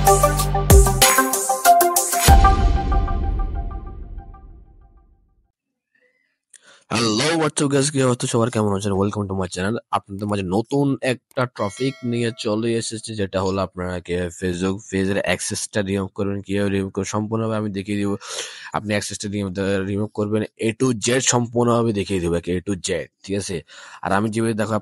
Hello WhatsApp guys, কি হচ্ছে সবার, কেমন আছেন? Welcome to my channel. আপনাদের মাঝে নতুন একটা টপিক নিয়ে চলে এসেছে, যেটা হলো আপনারা কিভাবে ফেসবুক পেজের অ্যাক্সেসটা রিমুভ করবেন, কিভাবে রিমুভ করবেন সম্পূর্ণভাবে আমি দেখিয়ে দিব। আপনি অ্যাক্সেসটা রিমুভ করবেন এ টু জেড, সম্পূর্ণভাবে দেখিয়ে দেবো এ টু জেড, ঠিক আছে? আর আমি যেভাবে দেখো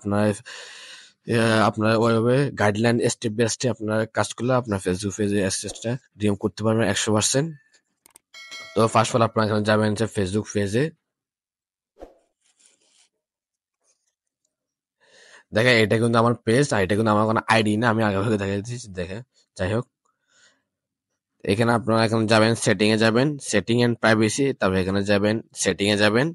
আপনার ওইভাবে গাইডলাইন স্টেপ বাই স্টেপ আপনার কাজ করলে আপনার ফেসবুক পেজের অ্যাক্সেসটা রিমুভ করতে পারবেন 100%। তো ফার্স্ট অফ অল আপনারা এখানে যাবেন যে ফেসবুক পেজে। দেখেন, এটা কিন্তু আমার পেজ, আর এটা কিন্তু আমার কোনো আইডি না, আমি আগে ভাগে দেখা দিচ্ছি। দেখে যাই হোক, এখানে আপনারা এখন যাবেন সেটিং এ, যাবেন সেটিং এন্ড প্রাইভেসি, তারপর এখানে যাবেন সেটিং এ যাবেন।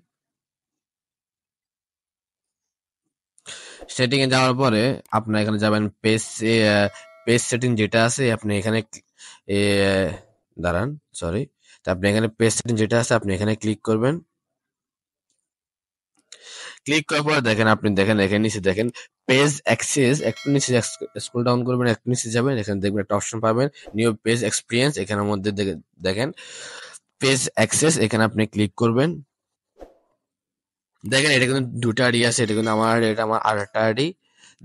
সেটিং এ যাওয়ার পরে আপনার এখানে যাবেন পেজ পেজ সেটিং যেটা আছে আপনি এখানে এ, দাঁড়ান, সরি। তা আপনি এখানে পেজ সেটিং যেটা আছে আপনি এখানে ক্লিক করবেন। ক্লিক করার পরে দেখেন, আপনি দেখেন এখানে নিচে দেখেন পেজ অ্যাক্সেস, একটু নিচে স্ক্রল ডাউন করবেন, একটু নিচে যাবেন, এখানে দেখবেন একটা অপশন পাবেন নিউ পেজ এক্সপিরিয়েন্স। এখানের মধ্যে দেখেন পেজ অ্যাক্সেস, এখানে আপনি ক্লিক করবেন। দেখেন এটা কিন্তু দুটো আইডি আছে, এটা কিন্তু আমার, এটা আমার আর একটা আইডি।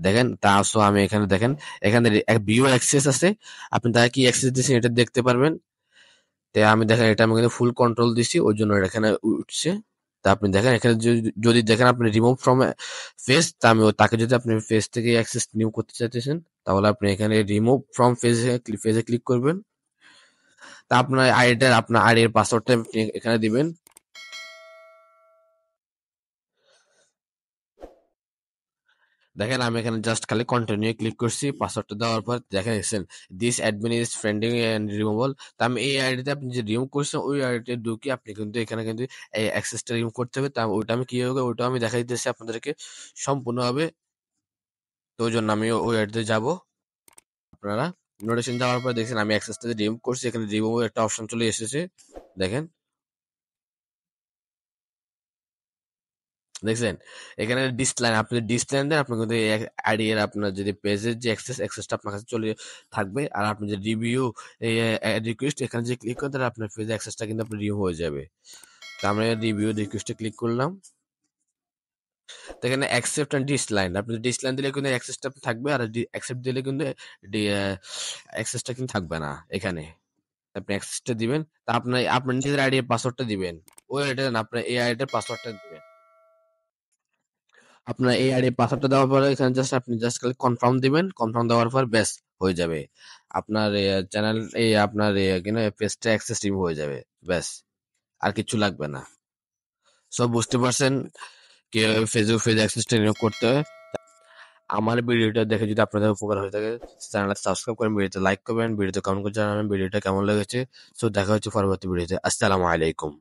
দেখেন তা সো আমি এখানে দেখেন, এখানে ভিউ অ্যাক্সেস আছে, আপনি তাকে কি অ্যাক্সেস দিচ্ছেন এটা দেখতে পারবেন। তো আমি দেখেন এটা আমি কিন্তু ফুল কন্ট্রোল দিছি, ওই জন্য এখানে উঠছে। তা আপনি দেখেন এখানে যদি দেখেন আপনি রিমুভ ফ্রম ফেস, তা আমি তাকে যদি আপনি ফেস থেকে অ্যাক্সেস নিউ করতে চাইতেছেন, তাহলে আপনি এখানে রিমুভ ফ্রম ফেজে ক্লিক করবেন। তা আপনার আইডির পাসওয়ার্ডটা আপনি এখানে দিবেন। দেখেন আমি এখানে জাস্ট খালি কন্টিনিউ ক্লিক করছি, পাসওয়ার্ডটা দেওয়ার পর দেখেন এসেন this admin is friending and removal. তা আমি এই আইডিতে আপনি যে রিমুভ করছেন ওই আইডিতে ঢুকে আপনি কিন্তু এখানে কিন্তু এই অ্যাক্সেসটা রিমুভ করতে হবে। তা ওইটা আমি কিভাবে, ওইটা আমি দেখাই দিতেছি আপনাদেরকে সম্পূর্ণভাবে। তো ওই জন্য আমি ওই আইডিতে যাবো। আপনারা নোটিফিকেশন যাওয়ার পর দেখছেন আমি অ্যাক্সেসটা রিমুভ করছি, এখানে রিমুভ একটা অপশন চলে এসেছে। দেখেন, দেখছেন এখানে ডিসলাইন, আপনি ডিসলাইন দেন, আপনি কিন্তু আইডি এর আপনার যদি পেজের যে অ্যাক্সেসটা আপনার কাছে চলে থাকবে। আর আপনি যে রিভিউ রিকোয়েস্ট এখানে যে ক্লিক করেন, তাহলে আপনার পেজের অ্যাক্সেসটা কিন্তু আপনার রিভিউ হয়ে যাবে। তো আমরা রিভিউ রিকোয়েস্টে ক্লিক করলাম। তো এখানে অ্যাকসেপ্ট এন্ড ডিসলাইন, আপনি ডিসলাইন দিলে কিন্তু অ্যাক্সেসটা থাকবে, আর অ্যাকসেপ্ট দিলে কিন্তু অ্যাক্সেসটা কিন্তু থাকবে না এখানে। আপনি অ্যাক্সেসটা দিবেন, তা আপনার আপনার নিজের আইডি এর পাসওয়ার্ডটা দিবেন, ওই আইডি না, আপনার এই আইডির পাসওয়ার্ডটা দিবেন। আপনার এই আইডি পাসওয়ার্ডটা দেওয়ার পরে এখানে জাস্ট আপনি জাস্ট খালি কনফার্ম দিবেন, কনফার্ম দেওয়ার পর ব্যাস হয়ে যাবে আপনার চ্যানেল, এই আপনার এখানে পেজটা অ্যাক্সেস রিমুভ হয়ে যাবে, ব্যাস আর কিছু লাগবে না। সব বুঝতে পারছেন কিভাবে ফেসবুক পেজ অ্যাক্সেসটা রিমুভ করতে হয়। আমার ভিডিওটা দেখে যদি আপনাদের উপকার হয়ে থাকে, চ্যানেলটা সাবস্ক্রাইব করেন, ভিডিওতে লাইক করবেন, ভিডিওতে কমেন্ট করে জানাবেন ভিডিওটা কেমন লেগেছে। সো দেখা হচ্ছে পরবর্তী ভিডিওতে। আসসালামু আলাইকুম।